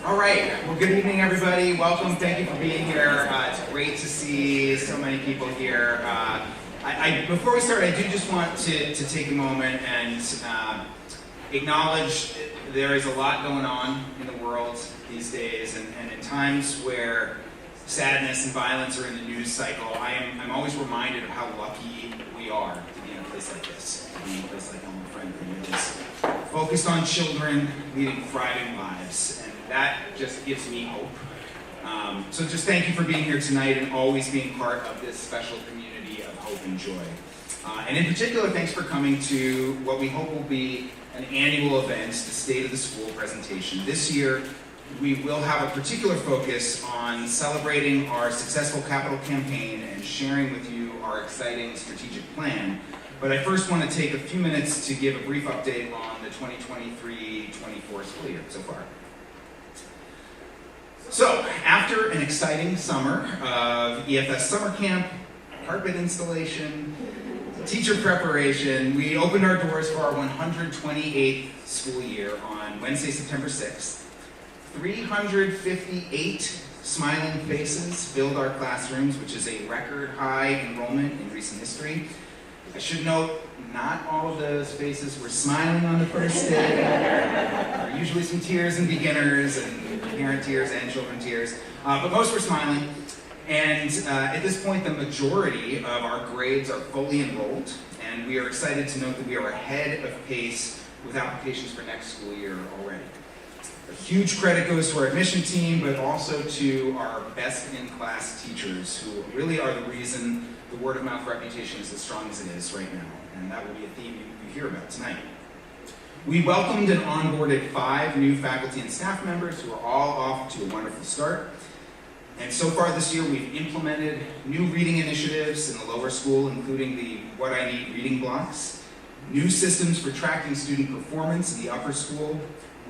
All right, well, good evening, everybody. Welcome, thank you for being here. It's great to see so many people here. Before we start, I do just want to take a moment and acknowledge there is a lot going on in the world these days, and in times where sadness and violence are in the news cycle, I'm always reminded of how lucky we are to be in a place like this, to be in a place like Elmwood that is focused on children leading thriving lives. That just gives me hope. So just thank you for being here tonight and always being part of this special community of hope and joy. And in particular, thanks for coming to what we hope will be an annual event, the State of the School presentation. This year, we will have a particular focus on celebrating our successful capital campaign and sharing with you our exciting strategic plan. But I first want to take a few minutes to give a brief update on the 2023-24 school year so far. So, after an exciting summer of EFS summer camp, carpet installation, teacher preparation, we opened our doors for our 128th school year on Wednesday, September 6th. 358 smiling faces filled our classrooms, which is a record high enrollment in recent history. I should note, not all of those faces were smiling on the first day. There are usually some tears in beginners, and parent tears and children tears, but most were smiling. And at this point, the majority of our grades are fully enrolled, and we are excited to note that we are ahead of pace with applications for next school year already. A huge credit goes to our admission team, but also to our best-in-class teachers, who really are the reason the word-of-mouth reputation is as strong as it is right now, and that will be a theme you hear about tonight. We welcomed and onboarded 5 new faculty and staff members who are all off to a wonderful start. And so far this year, we've implemented new reading initiatives in the lower school, including the What I Need reading blocks, new systems for tracking student performance in the upper school.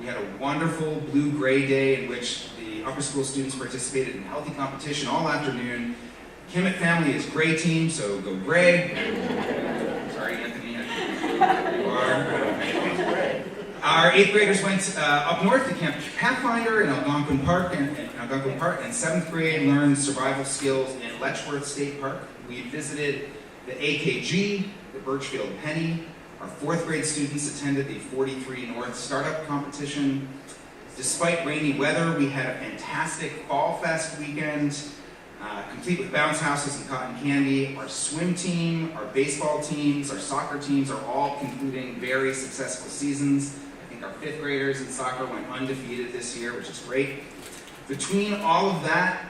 We had a wonderful blue-gray day in which the upper school students participated in healthy competition all afternoon. Kimmet family is gray team, so go gray. Sorry, Anthony, you are. Our 8th graders went up north to Camp Pathfinder in Algonquin Park, and 7th grade learned survival skills in Letchworth State Park. We visited the AKG, the Birchfield Penny. Our 4th grade students attended the 43 North Startup Competition. Despite rainy weather, we had a fantastic Fall Fest weekend, complete with bounce houses and cotton candy. Our swim team, our baseball teams, our soccer teams are all concluding very successful seasons. I think our 5th graders in soccer went undefeated this year, which is great. Between all of that,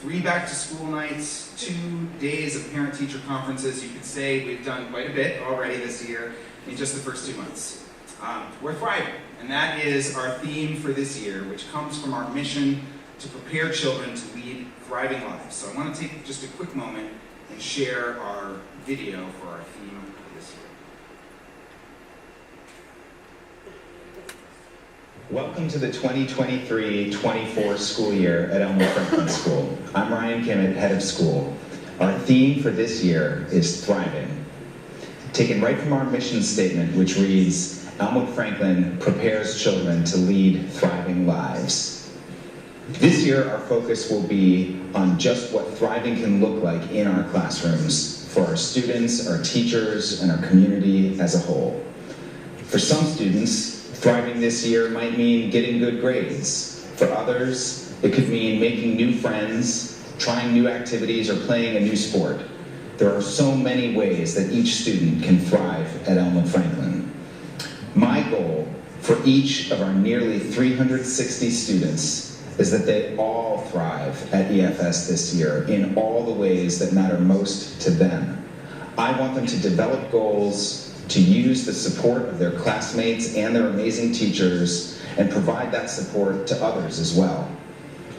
3 back-to-school nights, 2 days of parent-teacher conferences, you could say we've done quite a bit already this year in just the first 2 months. We're thriving, and that is our theme for this year, which comes from our mission to prepare children to lead thriving lives. So I want to take just a quick moment and share our video for our theme this year. Welcome to the 2023-24 school year at Elmwood Franklin School. I'm Ryan Kimmet, head of school. Our theme for this year is thriving. Taken right from our mission statement, which reads, Elmwood Franklin prepares children to lead thriving lives. This year, our focus will be on just what thriving can look like in our classrooms for our students, our teachers, and our community as a whole. For some students, thriving this year might mean getting good grades. For others, it could mean making new friends, trying new activities, or playing a new sport. There are so many ways that each student can thrive at Elmwood Franklin. My goal for each of our nearly 360 students is that they all thrive at EFS this year in all the ways that matter most to them. I want them to develop goals, to use the support of their classmates and their amazing teachers, and provide that support to others as well.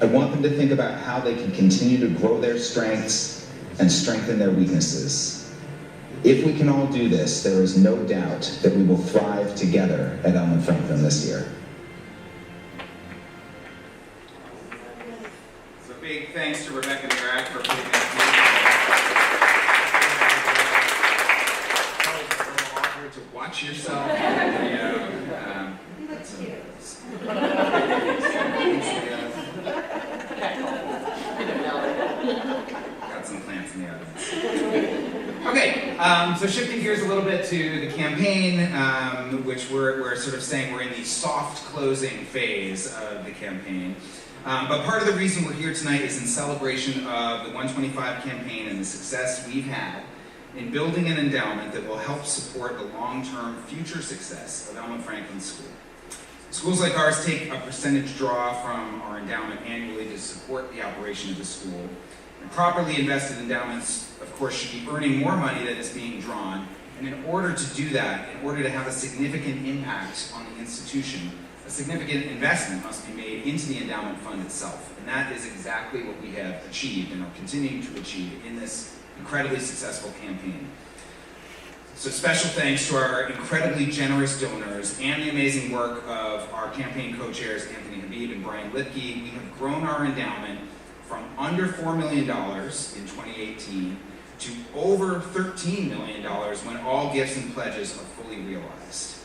I want them to think about how they can continue to grow their strengths and strengthen their weaknesses. If we can all do this, there is no doubt that we will thrive together at Elmwood Franklin this year. So big thanks to Rebecca and Iraq for putting that to watch yourself. So shifting gears a little bit to the campaign, which we're sort of saying we're in the soft closing phase of the campaign. But part of the reason we're here tonight is in celebration of the 125 campaign and the success we've had in building an endowment that will help support the long-term future success of Elmwood Franklin School. Schools like ours take a percentage draw from our endowment annually to support the operation of the school. And properly invested endowments, of course, should be earning more money than is being drawn. And in order to do that, in order to have a significant impact on the institution, a significant investment must be made into the endowment fund itself. And that is exactly what we have achieved and are continuing to achieve in this incredibly successful campaign. So special thanks to our incredibly generous donors and the amazing work of our campaign co-chairs, Anthony Habib and Brian Lipke. We have grown our endowment from under $4 million in 2018 to over $13 million when all gifts and pledges are fully realized.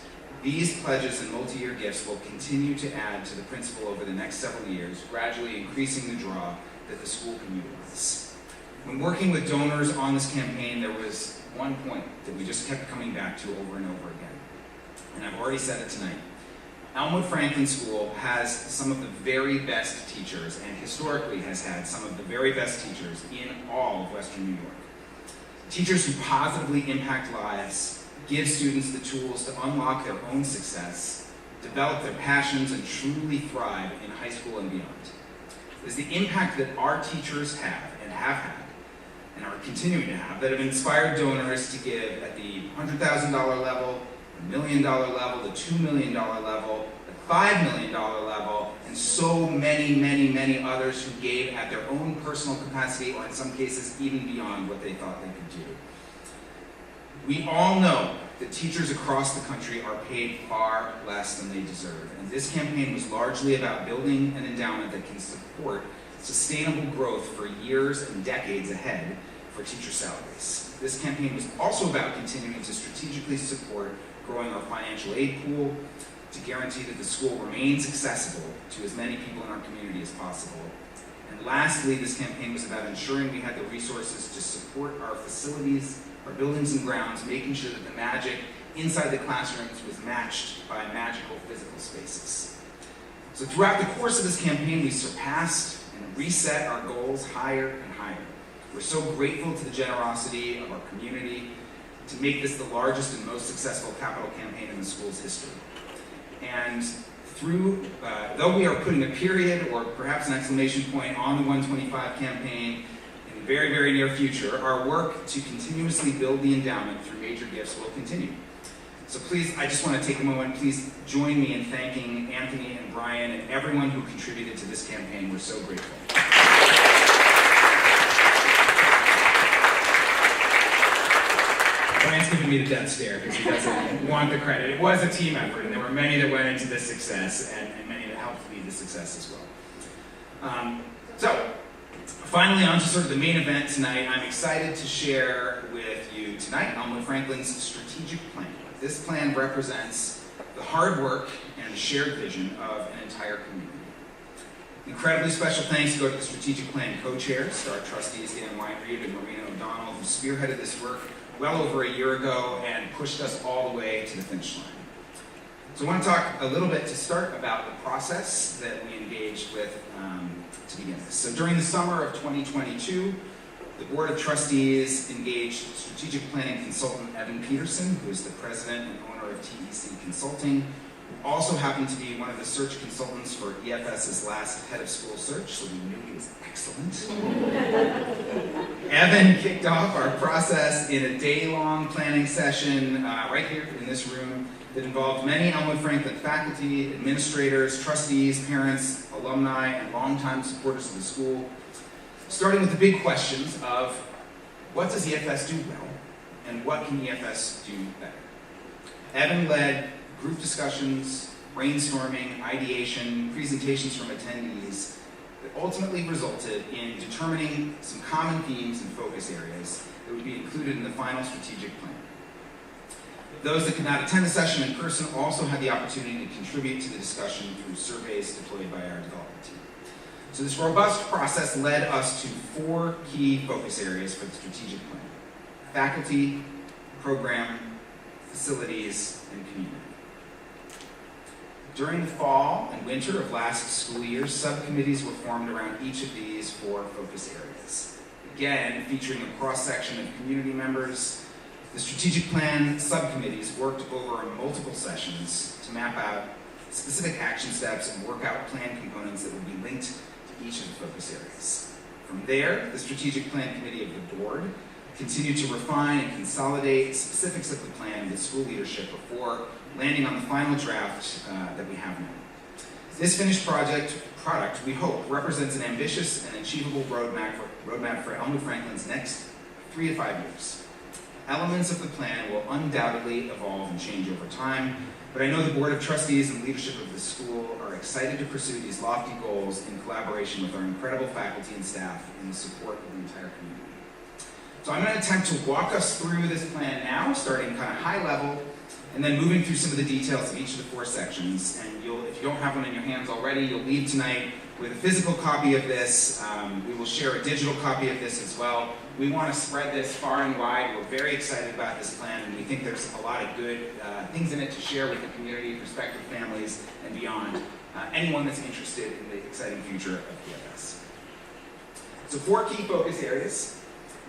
These pledges and multi-year gifts will continue to add to the principal over the next several years, gradually increasing the draw that the school can utilize. When working with donors on this campaign, there was one point that we just kept coming back to over and over again. And I've already said it tonight. Elmwood Franklin School has some of the very best teachers and historically has had some of the very best teachers in all of Western New York. Teachers who positively impact lives, give students the tools to unlock their own success, develop their passions, and truly thrive in high school and beyond. It is the impact that our teachers have and have had and are continuing to have that have inspired donors to give at the $100,000 level, the $1 million level, the $2 million level, the $5 million level, and so many, many, many others who gave at their own personal capacity or in some cases even beyond what they thought they could do. We all know that teachers across the country are paid far less than they deserve, and this campaign was largely about building an endowment that can support sustainable growth for years and decades ahead for teacher salaries. This campaign was also about continuing to strategically support growing our financial aid pool to guarantee that the school remains accessible to as many people in our community as possible. And lastly, this campaign was about ensuring we had the resources to support our facilities, our buildings and grounds, making sure that the magic inside the classrooms was matched by magical physical spaces. So throughout the course of this campaign, we surpassed and reset our goals higher and higher. We're so grateful to the generosity of our community to make this the largest and most successful capital campaign in the school's history. And though we are putting a period or perhaps an exclamation point on the 125 campaign in the very, very near future, our work to continuously build the endowment through major gifts will continue. So please, I just want to take a moment, please join me in thanking Anthony and Brian and everyone who contributed to this campaign. We're so grateful. Brian's giving me the death stare because he doesn't want the credit. It was a team effort, and there were many that went into this success and many that helped lead the success as well. So, finally, on to sort of the main event tonight. I'm excited to share with you tonight Elmwood Franklin's strategic plan. This plan represents the hard work and shared vision of an entire community. Incredibly special thanks go to the strategic plan co-chairs, our trustees Dan Weinreed and Marina O'Donnell, who spearheaded this work well over a year ago and pushed us all the way to the finish line. So I want to talk a little bit to start about the process that we engaged with to begin this. So during the summer of 2022, the Board of Trustees engaged strategic planning consultant Evan Peterson, who is the president and owner of TEC Consulting, who also happened to be one of the search consultants for EFS's last head of school search, so we knew he was excellent. Evan kicked off our process in a day-long planning session right here in this room that involved many Elmwood Franklin faculty, administrators, trustees, parents, alumni, and longtime supporters of the school, starting with the big questions of what does EFS do well, and what can EFS do better? Evan led group discussions, brainstorming, ideation, presentations from attendees that ultimately resulted in determining some common themes and focus areas that would be included in the final strategic plan. Those that could not attend the session in person also had the opportunity to contribute to the discussion through surveys deployed by our development team. So this robust process led us to 4 key focus areas for the strategic plan: faculty, program, facilities, and community. During the fall and winter of last school year, subcommittees were formed around each of these 4 focus areas. Again, featuring a cross-section of community members, the strategic plan subcommittees worked over multiple sessions to map out specific action steps and work out plan components that would be linked to each of the focus areas. From there, the strategic plan committee of the board continued to refine and consolidate specifics of the plan with school leadership before landing on the final draft that we have now. This finished product, we hope, represents an ambitious and achievable roadmap for Elmwood Franklin's next 3 to 5 years. Elements of the plan will undoubtedly evolve and change over time, but I know the Board of Trustees and leadership of the school are excited to pursue these lofty goals in collaboration with our incredible faculty and staff and the support of the entire community. So I'm going to attempt to walk us through this plan now, starting kind of high level, and then moving through some of the details of each of the 4 sections. And if you don't have one in your hands already, you'll leave tonight with a physical copy of this. We will share a digital copy of this as well. We want to spread this far and wide. We're very excited about this plan, and we think there's a lot of good things in it to share with the community, prospective families, and beyond. Anyone that's interested in the exciting future of PFS. So 4 key focus areas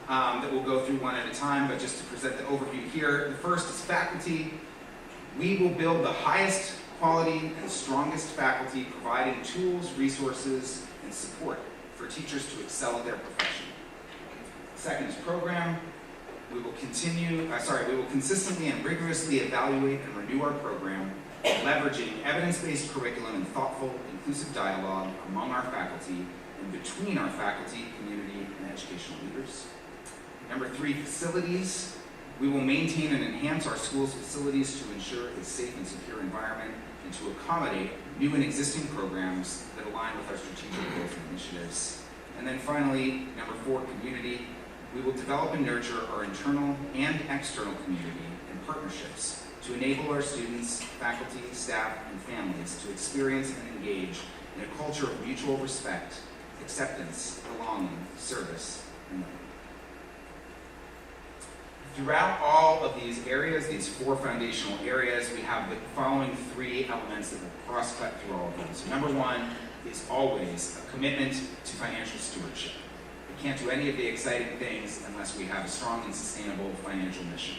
that we'll go through one at a time, but just to present the overview here. The first is faculty. We will build the highest quality and strongest faculty, providing tools, resources, and support for teachers to excel at their profession. Second is program. We will consistently and rigorously evaluate and renew our program, leveraging evidence-based curriculum and thoughtful, inclusive dialogue among our faculty and between our faculty, community, and educational leaders. Number 3, facilities. We will maintain and enhance our school's facilities to ensure a safe and secure environment and to accommodate new and existing programs that align with our strategic goals and initiatives. And then finally, number 4, community. We will develop and nurture our internal and external community and partnerships to enable our students, faculty, staff, and families to experience and engage in a culture of mutual respect, acceptance, belonging, service, and learning. Throughout all of these areas, these 4 foundational areas, we have the following 3 elements that will cross-cut through all of them. So number 1 is always a commitment to financial stewardship. We can't do any of the exciting things unless we have a strong and sustainable financial mission.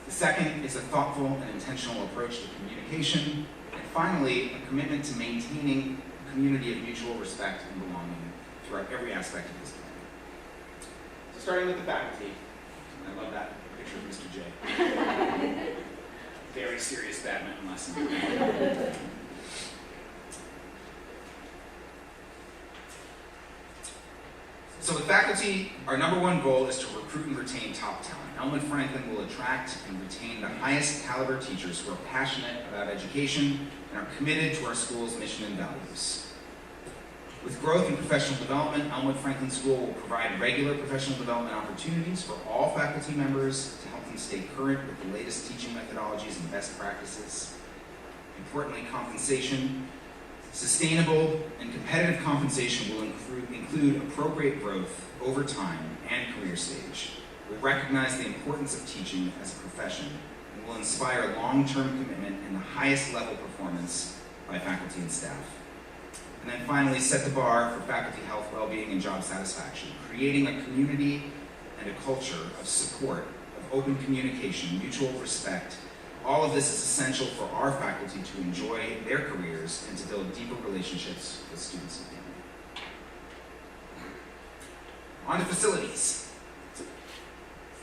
The second is a thoughtful and intentional approach to communication. And finally, a commitment to maintaining a community of mutual respect and belonging throughout every aspect of this plan. So starting with the faculty. I love that picture of Mr. J. Very serious badminton lesson. So the faculty, our number 1 goal is to recruit and retain top talent. Elmwood Franklin will attract and retain the highest caliber teachers who are passionate about education and are committed to our school's mission and values. With growth in professional development, Elmwood Franklin School will provide regular professional development opportunities for all faculty members to help them stay current with the latest teaching methodologies and best practices. Importantly, compensation. Sustainable and competitive compensation will include appropriate growth over time and career stage. We recognize the importance of teaching as a profession and will inspire long-term commitment and the highest level performance by faculty and staff. And then finally, set the bar for faculty health, well-being, and job satisfaction, creating a community and a culture of support, of open communication, mutual respect. All of this is essential for our faculty to enjoy their careers and to build deeper relationships with students and family. On to facilities.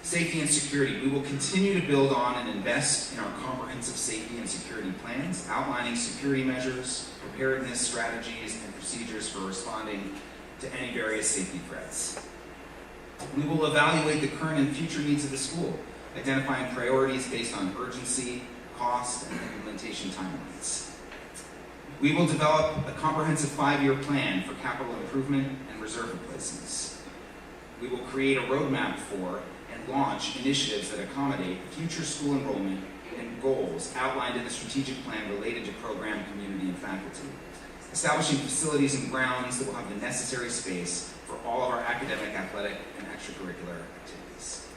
Safety and security. We will continue to build on and invest in our comprehensive safety and security plans, outlining security measures, preparedness strategies, and procedures for responding to any various safety threats. We will evaluate the current and future needs of the school, identifying priorities based on urgency, cost, and implementation timelines. We will develop a comprehensive 5-year plan for capital improvement and reserve replacements. We will create a roadmap for and launch initiatives that accommodate future school enrollment and goals outlined in the strategic plan related to program, community, and faculty. Establishing facilities and grounds that will have the necessary space for all of our academic, athletic, and extracurricular activities.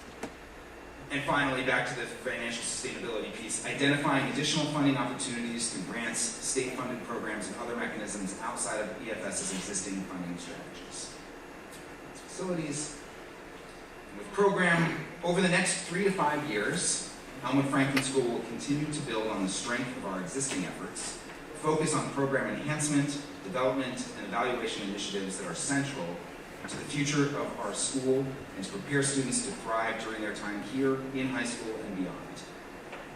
And finally, back to the financial sustainability piece, identifying additional funding opportunities through grants, state-funded programs, and other mechanisms outside of EFS's existing funding strategies. That's facilities. And with program, over the next 3 to 5 years, Elmwood Franklin School will continue to build on the strength of our existing efforts, focus on program enhancement, development, and evaluation initiatives that are central to the future of our school and to prepare students to thrive during their time here in high school and beyond.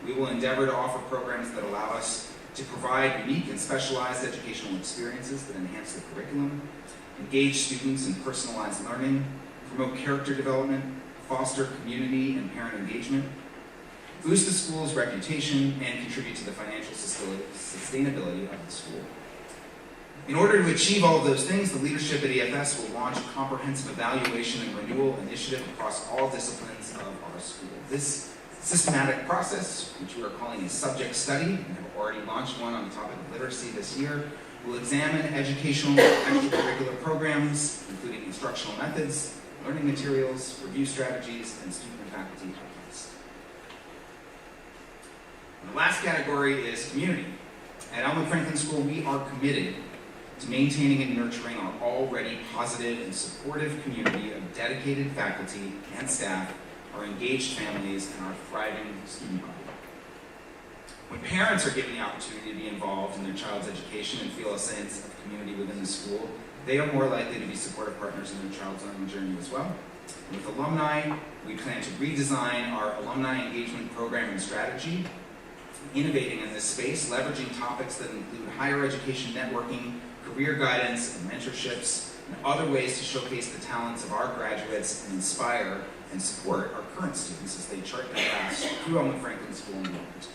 We will endeavor to offer programs that allow us to provide unique and specialized educational experiences that enhance the curriculum, engage students in personalized learning, promote character development, foster community and parent engagement, boost the school's reputation, and contribute to the financial sustainability of the school. In order to achieve all of those things, the leadership at EFS will launch a comprehensive evaluation and renewal initiative across all disciplines of our school. This systematic process, which we are calling a subject study, and have already launched one on the topic of literacy this year, will examine educational extracurricular programs, including instructional methods, learning materials, review strategies, and student and faculty outcomes. And the last category is community. At Elmwood Franklin School, we are committed to maintaining and nurturing our already positive and supportive community of dedicated faculty and staff, our engaged families, and our thriving student body. When parents are given the opportunity to be involved in their child's education and feel a sense of community within the school, they are more likely to be supportive partners in their child's learning journey as well. And with alumni, we plan to redesign our alumni engagement program and strategy, innovating in this space, leveraging topics that include higher education networking, career guidance and mentorships, and other ways to showcase the talents of our graduates and inspire and support our current students as they chart their paths through Elmwood Franklin School and beyond.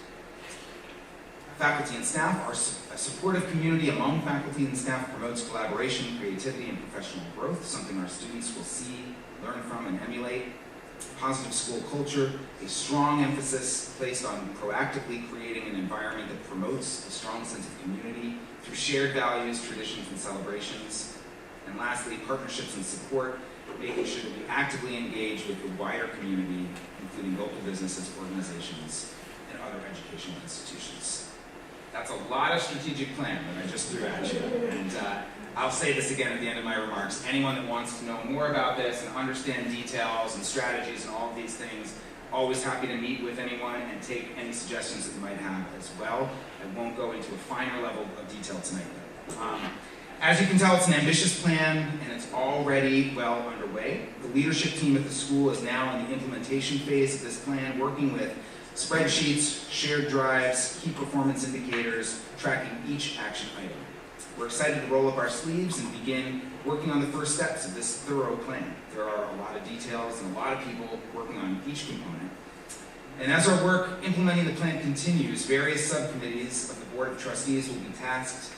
Faculty and staff, a supportive community among faculty and staff promotes collaboration, creativity, and professional growth, something our students will see, learn from, and emulate. Positive school culture, a strong emphasis placed on proactively creating an environment that promotes a strong sense of community through shared values, traditions, and celebrations. And lastly, partnerships and support, making sure that we actively engage with the wider community, including local businesses, organizations, and other educational institutions. That's a lot of strategic plan that I just threw at you. And I'll say this again at the end of my remarks. Anyone that wants to know more about this and understand details and strategies and all of these things, always happy to meet with anyone and take any suggestions that you might have as well. I won't go into a finer level of detail tonight, though. As you can tell, it's an ambitious plan, and it's already well underway. The leadership team at the school is now in the implementation phase of this plan, working with spreadsheets, shared drives, key performance indicators, tracking each action item. We're excited to roll up our sleeves and begin working on the first steps of this thorough plan. There are a lot of details and a lot of people working on each component. And as our work implementing the plan continues, various subcommittees of the Board of Trustees will be tasked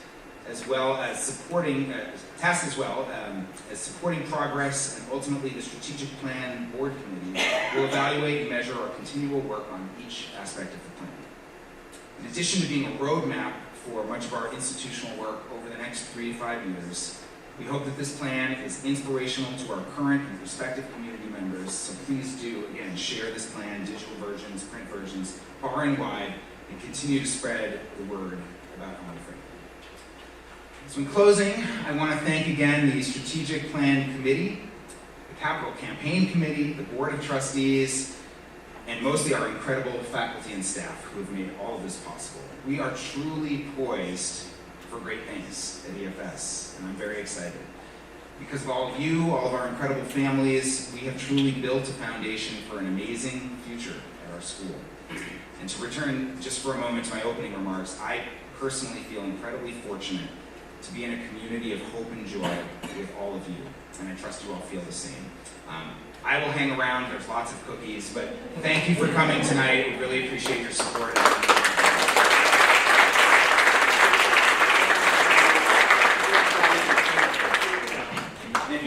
as well as supporting progress, and ultimately the strategic plan board committee will evaluate and measure our continual work on each aspect of the plan. In addition to being a roadmap for much of our institutional work over the next 3 to 5 years, we hope that this plan is inspirational to our current and prospective community members, so please do, again, share this plan, digital versions, print versions, far and wide, and continue to spread the word about Elmwood Franklin. So in closing, I want to thank again the Strategic Plan Committee, the Capital Campaign Committee, the Board of Trustees, and mostly our incredible faculty and staff who have made all of this possible. We are truly poised for great things at EFS, and I'm very excited. Because of all of you, all of our incredible families, we have truly built a foundation for an amazing future at our school. And to return just for a moment to my opening remarks, I personally feel incredibly fortunate to be in a community of hope and joy with all of you, and I trust you all feel the same. I will hang around, there's lots of cookies, but thank you for coming tonight. We really appreciate your support.